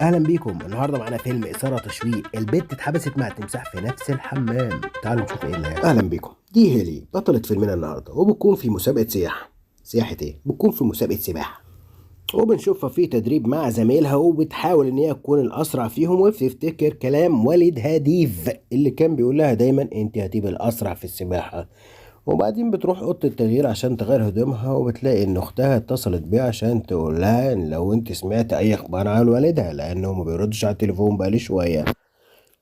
اهلا بيكم. النهارده معانا فيلم اثاره تشويق. البت اتحبست مع تمساح في نفس الحمام. تعالوا نشوف ايه اللي هيحصل. اهلا بيكم. دي هيلي بطلة فيلمنا النهارده، وبتكون في مسابقه سياحه. سياحه ايه؟ بتكون في مسابقه سباحه، وبنشوفها في تدريب مع زميلها، وبتحاول ان هي تكون الاسرع فيهم، وبتفتكر كلام والدها ديف اللي كان بيقول لها دايما انت هتبقى الاسرع في السباحه. وبعدين بتروح اوضه التغيير عشان تغير هدومها، وبتلاقي ان اختها اتصلت بيها عشان تقول لها ان لو انت سمعت اي اخبار عن والدها، لانه ما بيردش على التليفون بقالي شويه.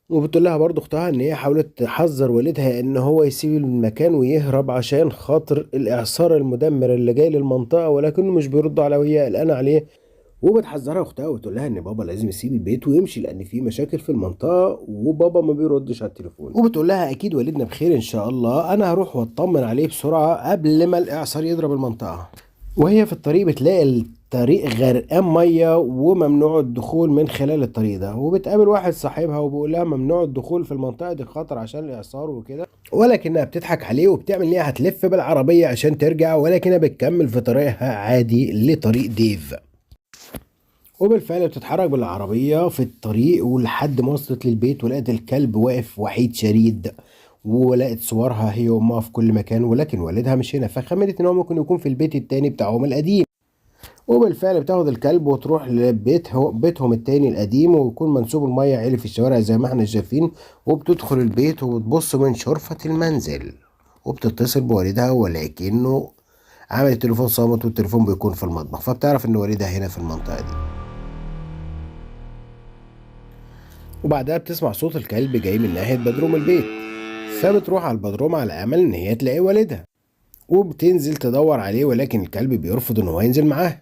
وبتقول لها برضه اختها ان هي حاولت تحذر والدها ان هو يسيب المكان ويهرب عشان خاطر الاعصار المدمر اللي جاي للمنطقه، ولكنه مش بيرد على وهي قلقانه عليه. وبتحذرها اختها وتقول لها ان بابا لازم يسيب البيت ويمشي لان في مشاكل في المنطقه وبابا ما بيردش على التليفون. وبتقول لها اكيد والدنا بخير ان شاء الله، انا هروح واطمن عليه بسرعه قبل ما الاعصار يضرب المنطقه. وهي في الطريق بتلاقي الطريق غرقان ميه وممنوع الدخول من خلال الطريق ده، وبتقابل واحد صاحبها وبيقول لها ممنوع الدخول في المنطقه دي خطر عشان الاعصار وكده، ولكنها بتضحك عليه وبتعمل ان هي هتلف بالعربيه عشان ترجع، ولكنها بتكمل في طريقها عادي لطريق ديف. وبالفعل بتتحرك بالعربية في الطريق ولحد ما وصلت للبيت، ولقت الكلب واقف وحيد شريد، ولقت صورها هي وامها في كل مكان، ولكن والدها مش هنا، فخمنت ان هو ممكن يكون في البيت التاني بتاعهم القديم. وبالفعل بتاخد الكلب وتروح بيتهم التاني القديم، ويكون منسوب المية عالي في الشوارع زي ما احنا شايفين. وبتدخل البيت وبتبص من شرفة المنزل، وبتتصل بوالدها، ولكنه عامل التليفون صامت والتليفون بيكون في المطبخ، فبتعرف ان والدها هنا في المنطقة دي. وبعدها بتسمع صوت الكلب جاي من ناحية بدروم البيت، فبتروح على البدروم على أمل إن هي تلاقي والدها، وبتنزل تدور عليه، ولكن الكلب بيرفض إن هو ينزل معاها.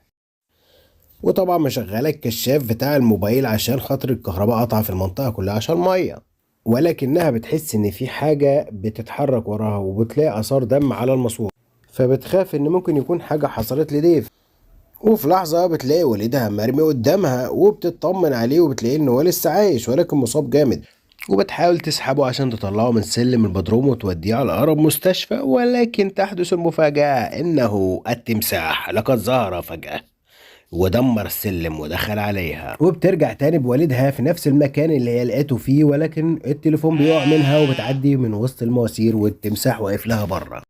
وطبعا مشغلة الكشاف بتاع الموبايل عشان خاطر الكهرباء قطع في المنطقة كلها عشان مية، ولكنها بتحس إن في حاجة بتتحرك وراها، وبتلاقي آثار دم على الماسورة، فبتخاف إن ممكن يكون حاجة حصلت لديف. وفي لحظة بتلاقي والدها مرمي قدامها، وبتطمن عليه وبتلاقيه إن هو لسه عايش ولكن مصاب جامد. وبتحاول تسحبه عشان تطلعه من سلم البدروم وتوديه على أقرب مستشفى، ولكن تحدث المفاجأة إنه التمساح لقد ظهر فجأة ودمر السلم ودخل عليها. وبترجع تاني بوالدها في نفس المكان اللي هي لقيته فيه، ولكن التليفون بيقع منها وبتعدي من وسط المواسير والتمساح واقف لها بره.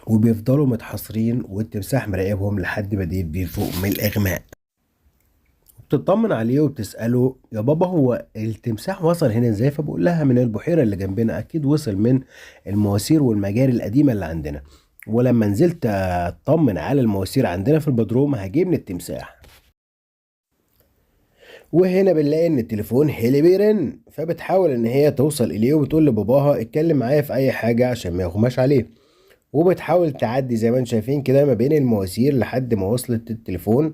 وبيفضلوا متحاصرين والتمساح مراقبهم لحد ما ديب بيفوق من الإغماء. بتطمن عليه وبتسأله يا بابا هو التمساح وصل هنا ازاي؟ فبقول لها من البحيرة اللي جنبنا، أكيد وصل من المواسير والمجاري القديمة اللي عندنا، ولما نزلت أطمن على المواسير عندنا في البدروم هجيبني التمساح. وهنا بنلاقي ان التليفون هيلي بيرن، فبتحاول ان هي توصل اليه وبتقول لباباها اتكلم معايا في اي حاجة عشان ما يغماش عليه. وبتحاول تعدي زي ما انتم شايفين كده ما بين المواسير لحد ما وصلت التليفون،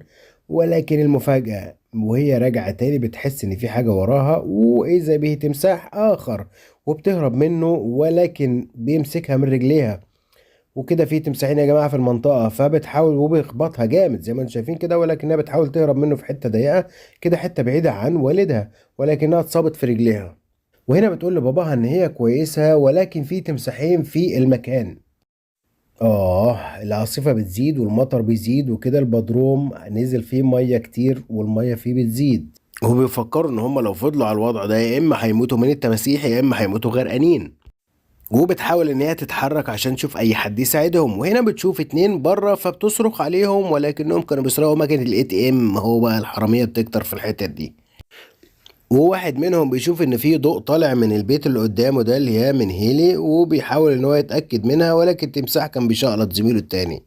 ولكن المفاجأة وهي راجعة تاني بتحس ان في حاجة وراها، واذا به تمساح اخر، وبتهرب منه ولكن بيمسكها من رجليها. وكده في تمساحين يا جماعة في المنطقة، فبتحاول وبيخبطها جامد زي ما انتم شايفين كده، ولكنها بتحاول تهرب منه في حتة ضيقة كده، حتة بعيدة عن والدها، ولكنها اتصابت في رجليها. وهنا بتقول لباباها ان هي كويسة، ولكن في تمساحين في المكان. العاصفة بتزيد والمطر بيزيد وكده، البدروم نزل فيه مية كتير والمية فيه بتزيد، وبيفكروا ان هم لو فضلوا على الوضع ده يا اما هيموتوا من التماسيح يا اما هيموتوا غرقانين. وبتحاول ان هي تتحرك عشان تشوف اي حد يساعدهم، وهنا بتشوف اتنين بره فبتصرخ عليهم، ولكنهم كانوا بيسرقوا مكنة الاي تي ام. هو بقى الحرامية بتكتر في الحتت دي. وواحد منهم بيشوف ان في ضوء طالع من البيت اللي قدامه ده اللي هي من هيلي، وبيحاول ان هو يتأكد منها، ولكن التمساح كان بيشقلط زميله التاني.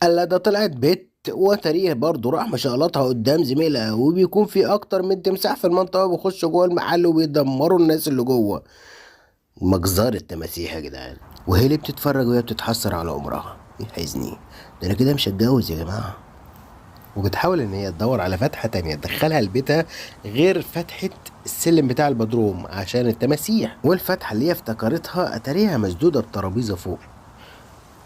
قال ده طلعت بيت وتاريه برضه راح مشقلطها قدام زميلها، وبيكون في اكتر من تمساح في المنطقة وبيخشوا جوه المحل وبيدمروا الناس اللي جوه. مجزرة تماسيح يا جدعان. وهيلي بتتفرج وهي بتتحسر على عمرها. يحزني، ده انا كده مش هتجوز يا جماعة. وبتحاول ان هي تدور على فتحة تانية تدخلها لبيتها غير فتحة السلم بتاع البدروم عشان التماسيح، والفتحة اللي هي افتكرتها اتاريها مسدودة بترابيزة فوق.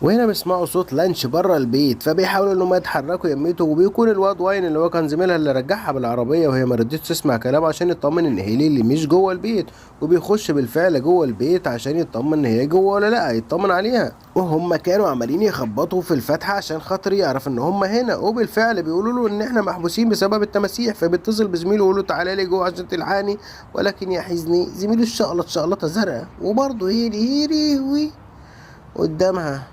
وهنا بيسمعوا صوت لانش بره البيت، فبيحاولوا ان هم يتحركوا يميتوا، وبيكون الواد واين اللي هو كان زميلها اللي رجعها بالعربيه وهي ما رضتش تسمع كلامه عشان يطمن ان هيلي اللي مش جوه البيت. وبيخش بالفعل جوه البيت عشان يطمن ان هي جوه ولا لا، يطمن عليها. وهم كانوا عمالين يخبطوا في الفتحه عشان خاطر يعرف ان هم هنا، وبالفعل بيقولوا له ان احنا محبوسين بسبب التماسيح. فبيتصل بزميله ويقول له تعالى لي جوه عشان تلحقني، ولكن يا حزني زميله الشقلط شقلطه زرقاء، وبرضه هيلي قدامها،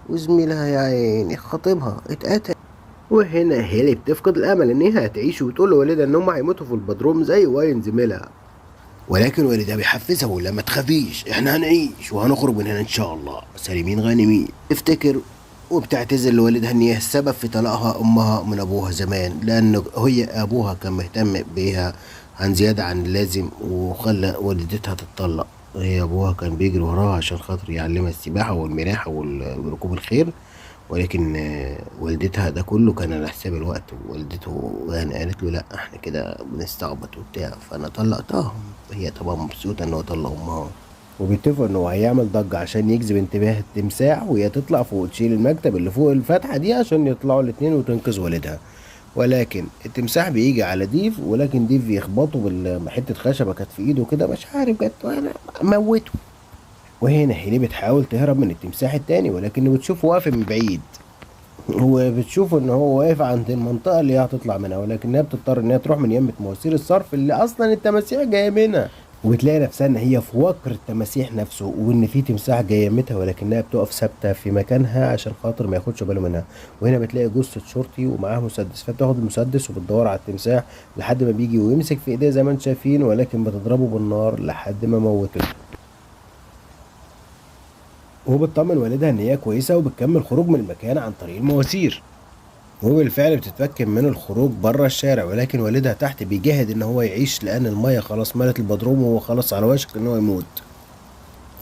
وزميلها يا عيني خطيبها اتقتل. وهنا هيلي بتفقد الامل ان هي هتعيش، وتقول لوالدها ان هم هيموتوا في البدروم زي واين زميلها. ولكن والدها بيحفزها ولا ما تخافيش، احنا هنعيش وهنخرج من هنا ان شاء الله سالمين غانمين. تفتكر وبتعتذر لوالدها ان هي السبب في طلاقها امها من ابوها زمان، لان هي ابوها كان مهتم بيها عن زياده عن اللازم وخلى والدتها تتطلق. هي ابوها كان بيجري وراها عشان خاطر يعلمها السباحه والمراحه وركوب الخيل، ولكن والدتها ده كله كان على حساب الوقت. والدته يعني قالت له لا احنا كده بنستعبط وبتاع، فانا طلقتها. هي طبعا مبسوطه ان هو طلق امها، وبيتفقوا انه هيعمل ضجة عشان يجذب انتباه التمساح، وهي تطلع فوق وتشيل المكتب اللي فوق الفتحة دي عشان يطلعوا الاتنين وتنقذ والدها. ولكن التمساح بيجي على ديف، ولكن ديف بيخبطه بحتة خشبة كانت في ايده كده، مش عارف جت ولا موته. وهنا هيلي بتحاول تهرب من التمساح التاني، ولكن بتشوفه واقف من بعيد، وبتشوف ان هو واقف عند المنطقة اللي هي هتطلع منها، ولكنها بتضطر ان هي تروح من يمة مواسير الصرف اللي اصلا التماسيح جاية منها. وبتلاقي نفسها ان هي في وكر التماسيح نفسه، وان في تمساح جاي يمتها، ولكنها بتقف ثابته في مكانها عشان خاطر ما ياخدش باله منها. وهنا بتلاقي جثه شرطي ومعاه مسدس، فبتاخد المسدس وبتدور على التمساح لحد ما بيجي ويمسك في ايديه زي ما انتم شايفين، ولكن بتضربه بالنار لحد ما موته. وبتطمن والدها ان هي كويسه، وبتكمل خروج من المكان عن طريق المواسير. وبالفعل بتتمكن من الخروج بره الشارع، ولكن والدها تحت بيجاهد ان هو يعيش لان الميه خلاص ملت البدروم وهو خلاص على وشك ان هو يموت.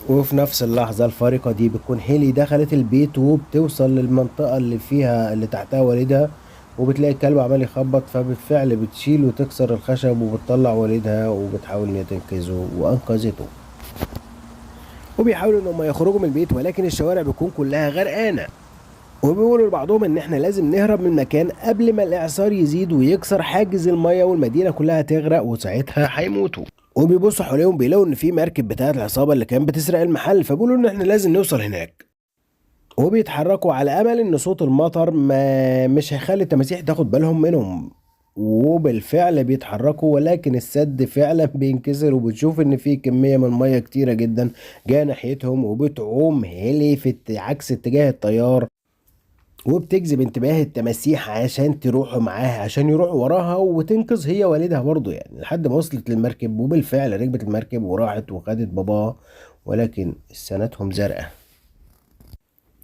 وفي نفس اللحظة الفارقة دي بتكون هيلي دخلت البيت، وبتوصل للمنطقة اللي فيها اللي تحتها والدها، وبتلاقي الكلب عمال يخبط، فبالفعل بتشيل وتكسر الخشب وبتطلع والدها، وبتحاول ان هي تنقذه وانقذته. وبيحاولوا ان هم يخرجوا من البيت، ولكن الشوارع بتكون كلها غرقانة. وبيقولوا لبعضهم ان احنا لازم نهرب من المكان قبل ما الاعصار يزيد ويكسر حاجز المية والمدينة كلها تغرق، وساعتها هيموتوا. وبيبصوا حواليهم بيلاقوا ان في مركب بتاعه العصابة اللي كانت بتسرق المحل، فبيقولوا ان احنا لازم نوصل هناك. وبيتحركوا على امل ان صوت المطر ما مش هيخلي التماسيح تاخد بالهم منهم. وبالفعل بيتحركوا، ولكن السد فعلا بينكسر، وبتشوف ان في كمية من المية كتيرة جدا جاية ناحيتهم، وبتعوم هيلي في عكس اتجاه التيار، وبتجذب انتباه التماسيح عشان تروحوا معاها عشان يروحوا وراها وتنقذ هي والدها برضه، يعني لحد ما وصلت للمركب. وبالفعل ركبت المركب وراحت وخدت باباها، ولكن سنتهم زرقاء،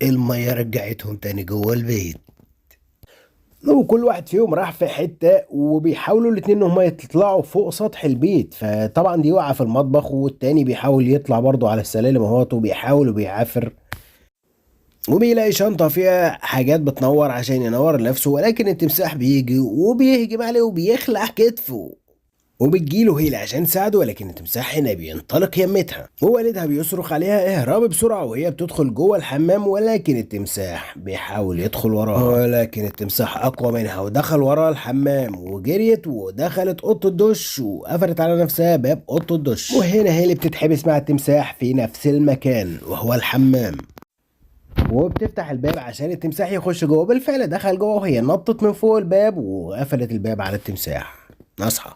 المية رجعتهم تاني جوه البيت. وكل واحد فيهم راح في حتة، وبيحاولوا الاتنين ان هما يطلعوا فوق سطح البيت، فطبعا دي وقع في المطبخ، والتاني بيحاول يطلع برضه على السلالم اهوت، وبيحاول وبيعافر، وبيلاقي شنطة فيها حاجات بتنور عشان ينور نفسه، ولكن التمساح بيجي وبيهجم عليه وبيخلع كتفه، وبتجيله هيلة عشان تساعده، ولكن التمساح هنا بينطلق يمتها، ووالدها بيصرخ عليها اهرب بسرعة، وهي بتدخل جوه الحمام، ولكن التمساح بيحاول يدخل وراها، ولكن التمساح أقوى منها ودخل وراها الحمام، وجريت ودخلت أوضة الدش وقفلت على نفسها باب أوضة الدش. وهنا هيلي بتتحبس مع التمساح في نفس المكان وهو الحمام، وبتفتح الباب عشان التمساح يخش جوه. بالفعل دخل جوه، وهي نطت من فوق الباب وقفلت الباب على التمساح. نصحى،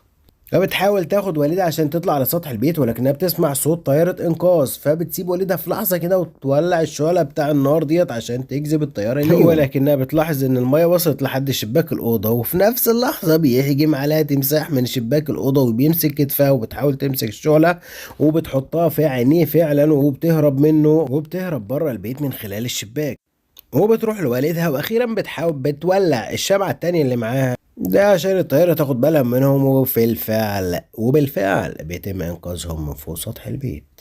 فبتحاول تاخد والدها عشان تطلع على سطح البيت، ولكنها بتسمع صوت طيارة انقاذ، فبتسيب والدها في لحظة كده وتولع الشعلة بتاع النار ديت عشان تجذب الطيارة ليهم. ولكنها بتلاحظ ان المية وصلت لحد شباك الأوضة، وفي نفس اللحظة بيهجم عليها تمساح من شباك الأوضة وبيمسك كتفها، وبتحاول تمسك الشعلة وبتحطها في عينيه فعلا، وبتهرب منه وبتهرب بره البيت من خلال الشباك. وبتروح لوالدها، واخيرا بتحاول بتولع الشمعة التانية اللي معاها ده عشان الطيارة تاخد بالها منهم، وبالفعل بيتم انقاذهم من فوق سطح البيت.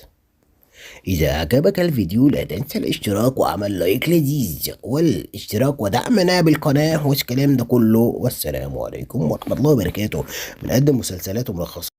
إذا عجبك الفيديو لا تنسى الاشتراك وعمل لايك لذيذ والاشتراك ودعمنا بالقناة والكلام ده كله، والسلام عليكم ورحمة الله وبركاته. بنقدم مسلسلات وملخصات